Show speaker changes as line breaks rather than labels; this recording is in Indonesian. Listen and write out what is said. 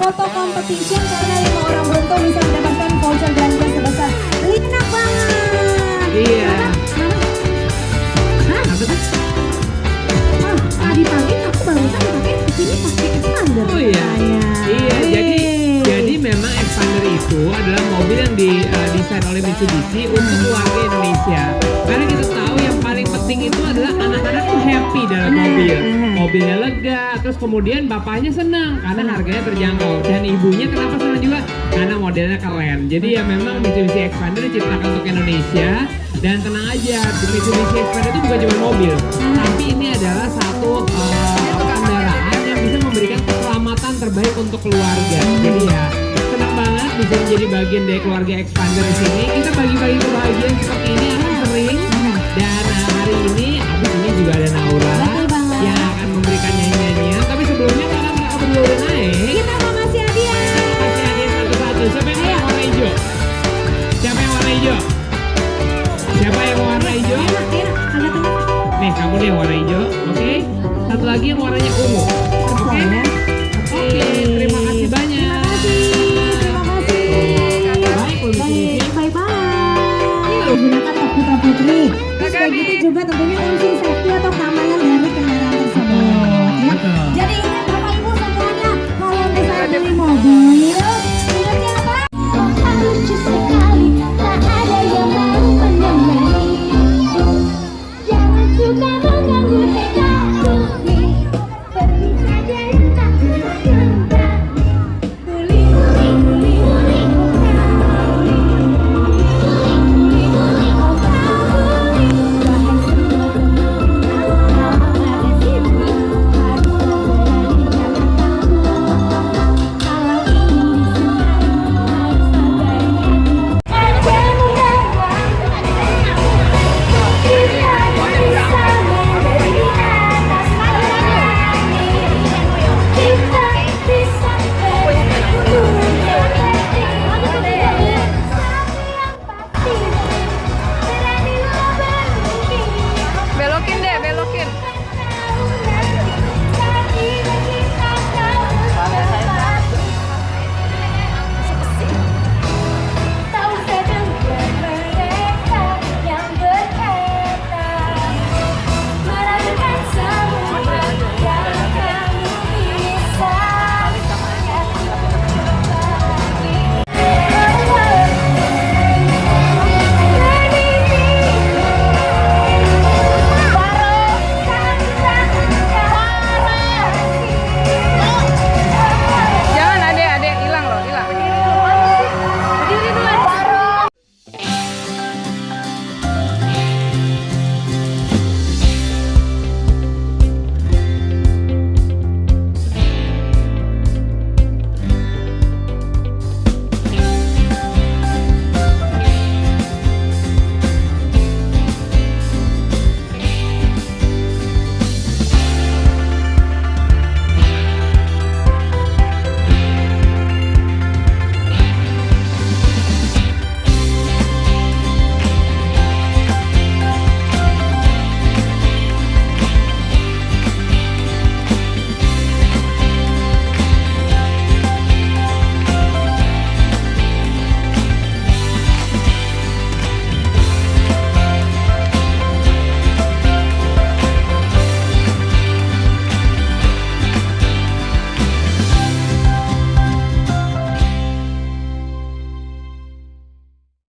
foto competition karena 5 orang beruntung bisa mendapatkan voucher belanja sebesar 5 banget.
Iya.
Hah?
Apa tuh?
Tadi pagi aku barusan pakai kesini pakai expander.
Oh iya. Iya, jadi memang Expander itu adalah mobil yang didesain oleh Mitsubishi untuk keluarga Indonesia. Karena kita tahu yang paling penting itu adalah anak-anak tuh happy dalam mobil. Mobilnya lega, terus kemudian bapaknya senang karena harganya terjangkau. Dan ibunya kenapa senang juga? Karena modelnya keren. Jadi ya memang Mitsubishi Expander diciptakan untuk Indonesia. Dan tenang aja, Mitsubishi Expander itu bukan cuma mobil, tapi ini adalah satu kendaraan yang bisa memberikan keselamatan terbaik untuk keluarga. Jadi ya senang banget bisa menjadi bagian dari keluarga Expander di sini. Kita bagi-bagi kebahagiaan seperti ini akan sering. Dan hari ini, abis ini juga ada Naura yang akan memberikan nyanyi-nyanyian. Tapi sebelumnya karena mereka berdua udah naik,
Kita mau ngasih hadiah.
kasih hadiah satu-satu. Siapa yang mau warna hijau? Siapa yang warna hijau? Siapa yang mau warna hijau?
Enak, agak tengah.
Nih, kamu nih yang warna hijau, oke? Satu lagi yang warnanya ungu, oke?